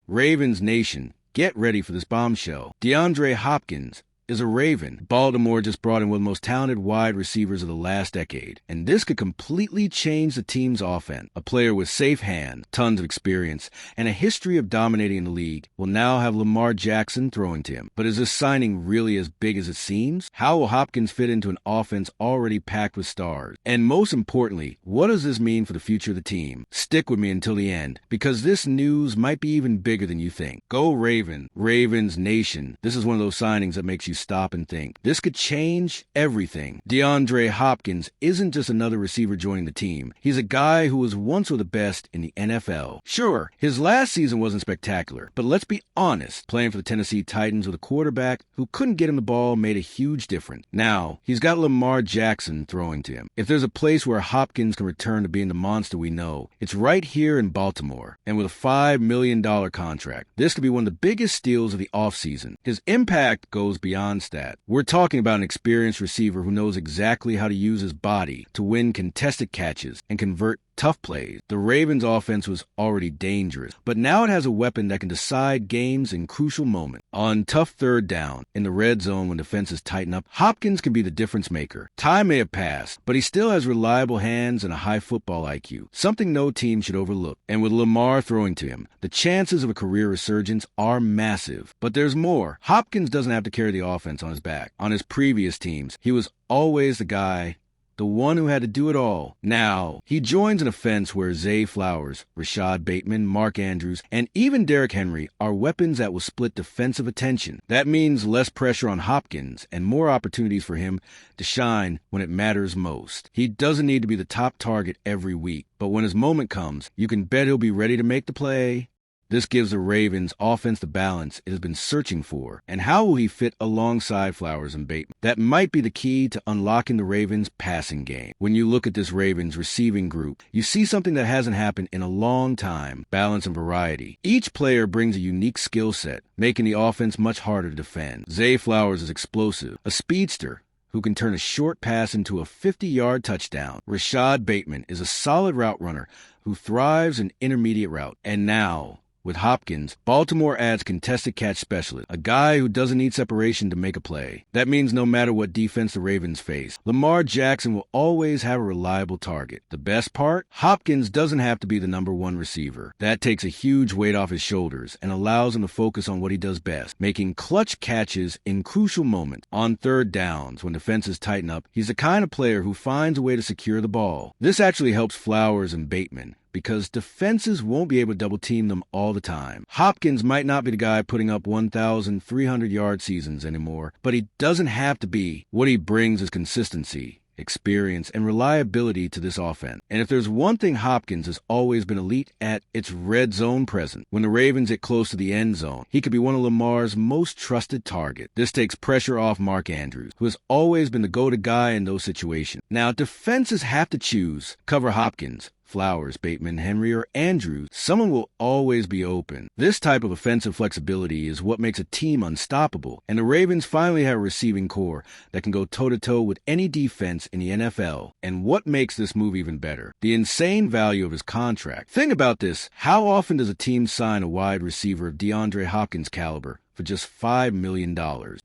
Ravens Nation, get ready for this bombshell. DeAndre Hopkins is a Raven. Baltimore just brought in one of the most talented wide receivers of the last decade, and this could completely change the team's offense. A player with safe hands, tons of experience, and a history of dominating in the league will now have Lamar Jackson throwing to him. But is this signing really as big as it seems? How will Hopkins fit into an offense already packed with stars? And most importantly, what does this mean for the future of the team? Stick with me until the end, because this news might be even bigger than you think. Go Raven, Ravens Nation. This is one of those signings that makes you stop and think. This could change everything. DeAndre Hopkins isn't just another receiver joining the team. He's a guy who was once one of the best in the NFL. Sure, his last season wasn't spectacular, but let's be honest, playing for the Tennessee Titans with a quarterback who couldn't get him the ball made a huge difference. Now, he's got Lamar Jackson throwing to him. If there's a place where Hopkins can return to being the monster we know, it's right here in Baltimore. And with a $5 million contract, this could be one of the biggest steals of the offseason. His impact goes beyond stat. We're talking about an experienced receiver who knows exactly how to use his body to win contested catches and convert tough plays. The Ravens' offense was already dangerous, but now it has a weapon that can decide games in crucial moments. On tough third down, in the red zone when defenses tighten up, Hopkins can be the difference maker. Time may have passed, but he still has reliable hands and a high football IQ, something no team should overlook. And with Lamar throwing to him, the chances of a career resurgence are massive. But there's more. Hopkins doesn't have to carry the offense on his back. On his previous teams, he was always the guy, the one who had to do it all. Now, he joins an offense where Zay Flowers, Rashad Bateman, Mark Andrews, and even Derrick Henry are weapons that will split defensive attention. That means less pressure on Hopkins and more opportunities for him to shine when it matters most. He doesn't need to be the top target every week, but when his moment comes, you can bet he'll be ready to make the play. This gives the Ravens offense the balance it has been searching for. And how will he fit alongside Flowers and Bateman? That might be the key to unlocking the Ravens' passing game. When you look at this Ravens receiving group, you see something that hasn't happened in a long time: balance and variety. Each player brings a unique skill set, making the offense much harder to defend. Zay Flowers is explosive, a speedster who can turn a short pass into a 50-yard touchdown. Rashad Bateman is a solid route runner who thrives in intermediate route. And now, with Hopkins, Baltimore adds contested catch specialist, a guy who doesn't need separation to make a play. That means no matter what defense the Ravens face, Lamar Jackson will always have a reliable target. The best part? Hopkins doesn't have to be the number one receiver. That takes a huge weight off his shoulders and allows him to focus on what he does best, making clutch catches in crucial moments. On third downs, when defenses tighten up, he's the kind of player who finds a way to secure the ball. This actually helps Flowers and Bateman, because defenses won't be able to double-team them all the time. Hopkins might not be the guy putting up 1,300-yard seasons anymore, but he doesn't have to be. What he brings is consistency, experience, and reliability to this offense. And if there's one thing Hopkins has always been elite at, it's red zone presence. When the Ravens get close to the end zone, he could be one of Lamar's most trusted targets. This takes pressure off Mark Andrews, who has always been the go-to guy in those situations. Now, defenses have to choose: cover Hopkins, Flowers, Bateman, Henry, or Andrews. Someone will always be open. This type of offensive flexibility is what makes a team unstoppable, and the Ravens finally have a receiving core that can go toe-to-toe with any defense in the NFL. And what makes this move even better? The insane value of his contract. Think about this. How often does a team sign a wide receiver of DeAndre Hopkins' caliber for just $5 million?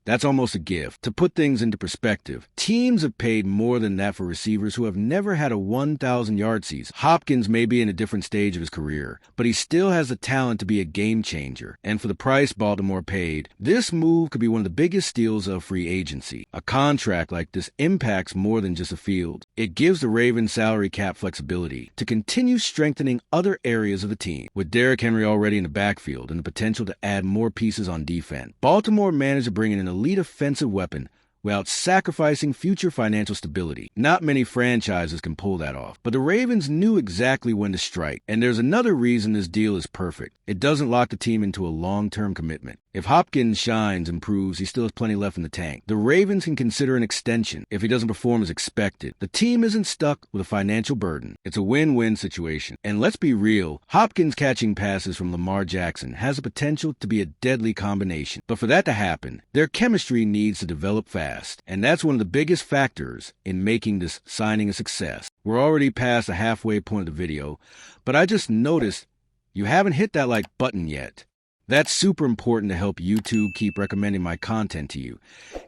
That's almost a gift. To put things into perspective, teams have paid more than that for receivers who have never had a 1,000-yard season. Hopkins may be in a different stage of his career, but he still has the talent to be a game changer. And for the price Baltimore paid, this move could be one of the biggest steals of free agency. A contract like this impacts more than just a field. It gives the Ravens salary cap flexibility to continue strengthening other areas of the team. With Derrick Henry already in the backfield and the potential to add more pieces on defense, Baltimore managed to bring in an elite offensive weapon without sacrificing future financial stability. Not many franchises can pull that off, but the Ravens knew exactly when to strike. And there's another reason this deal is perfect. It doesn't lock the team into a long-term commitment. If Hopkins shines and proves he still has plenty left in the tank, the Ravens can consider an extension if he doesn't perform as expected. The team isn't stuck with a financial burden. It's a win-win situation. And let's be real, Hopkins catching passes from Lamar Jackson has the potential to be a deadly combination. But for that to happen, their chemistry needs to develop fast. And that's one of the biggest factors in making this signing a success. We're already past the halfway point of the video, but I just noticed you haven't hit that like button yet. That's super important to help YouTube keep recommending my content to you,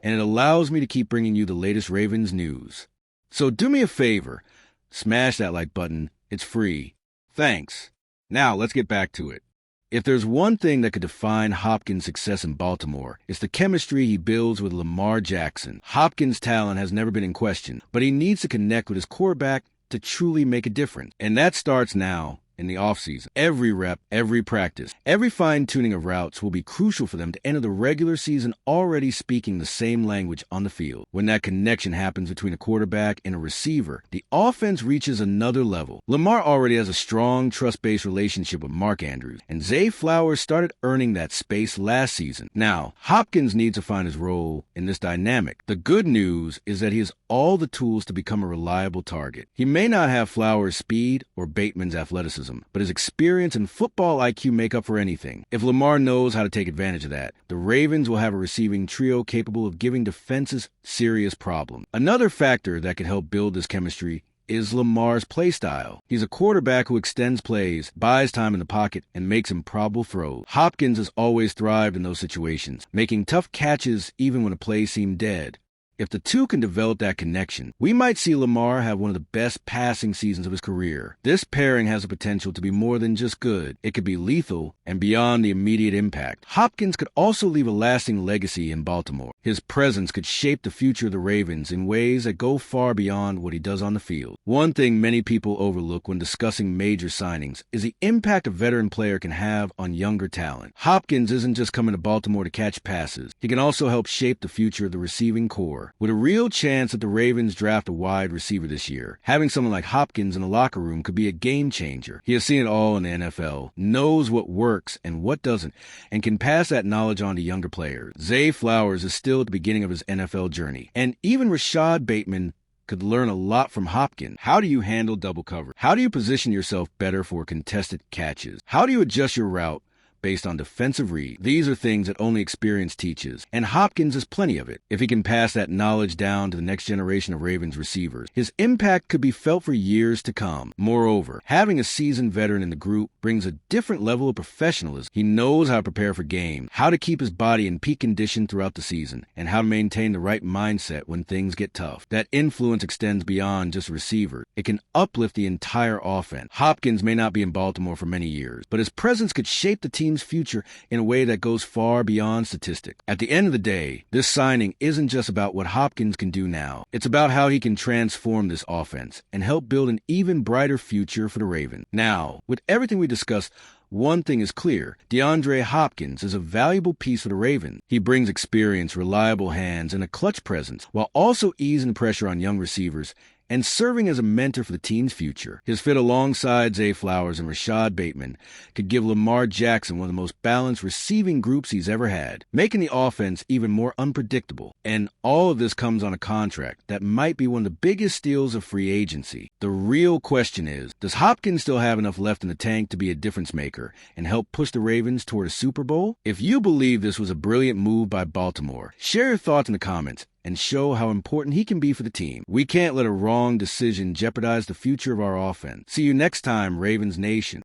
and it allows me to keep bringing you the latest Ravens news. So do me a favor, smash that like button. It's free. Thanks. Now let's get back to it. If there's one thing that could define Hopkins' success in Baltimore, it's the chemistry he builds with Lamar Jackson. Hopkins' talent has never been in question, but he needs to connect with his quarterback to truly make a difference. And that starts now. In the offseason, every rep, every practice, every fine-tuning of routes will be crucial for them to enter the regular season already speaking the same language on the field. When that connection happens between a quarterback and a receiver, the offense reaches another level. Lamar already has a strong, trust-based relationship with Mark Andrews, and Zay Flowers started earning that space last season. Now, Hopkins needs to find his role in this dynamic. The good news is that he has all the tools to become a reliable target. He may not have Flowers' speed or Bateman's athleticism, but his experience and football IQ make up for anything. If Lamar knows how to take advantage of that, the Ravens will have a receiving trio capable of giving defenses serious problems. Another factor that could help build this chemistry is Lamar's play style. He's a quarterback who extends plays, buys time in the pocket, and makes improbable throws. Hopkins has always thrived in those situations, making tough catches even when a play seemed dead. If the two can develop that connection, we might see Lamar have one of the best passing seasons of his career. This pairing has the potential to be more than just good. It could be lethal and beyond the immediate impact. Hopkins could also leave a lasting legacy in Baltimore. His presence could shape the future of the Ravens in ways that go far beyond what he does on the field. One thing many people overlook when discussing major signings is the impact a veteran player can have on younger talent. Hopkins isn't just coming to Baltimore to catch passes. He can also help shape the future of the receiving core. With a real chance that the Ravens draft a wide receiver this year, having someone like Hopkins in the locker room could be a game changer. He has seen it all in the NFL, knows what works and what doesn't, and can pass that knowledge on to younger players. Zay Flowers is still at the beginning of his NFL journey, and even Rashad Bateman could learn a lot from Hopkins. How do you handle double cover? How do you position yourself better for contested catches? How do you adjust your route based on defensive read? These are things that only experience teaches, and Hopkins has plenty of it. If he can pass that knowledge down to the next generation of Ravens receivers, his impact could be felt for years to come. Moreover, having a seasoned veteran in the group brings a different level of professionalism. He knows how to prepare for games, how to keep his body in peak condition throughout the season, and how to maintain the right mindset when things get tough. That influence extends beyond just receivers. It can uplift the entire offense. Hopkins may not be in Baltimore for many years, but his presence could shape the team's future in a way that goes far beyond statistics. At the end of the day, this signing isn't just about what Hopkins can do now. It's about how he can transform this offense and help build an even brighter future for the Ravens. Now, with everything we discussed, one thing is clear. DeAndre Hopkins is a valuable piece for the Ravens. He brings experience, reliable hands, and a clutch presence, while also easing pressure on young receivers and serving as a mentor for the team's future. His fit alongside Zay Flowers and Rashad Bateman could give Lamar Jackson one of the most balanced receiving groups he's ever had, making the offense even more unpredictable. And all of this comes on a contract that might be one of the biggest steals of free agency. The real question is, does Hopkins still have enough left in the tank to be a difference maker and help push the Ravens toward a Super Bowl? If you believe this was a brilliant move by Baltimore, share your thoughts in the comments and show how important he can be for the team. We can't let a wrong decision jeopardize the future of our offense. See you next time, Ravens Nation.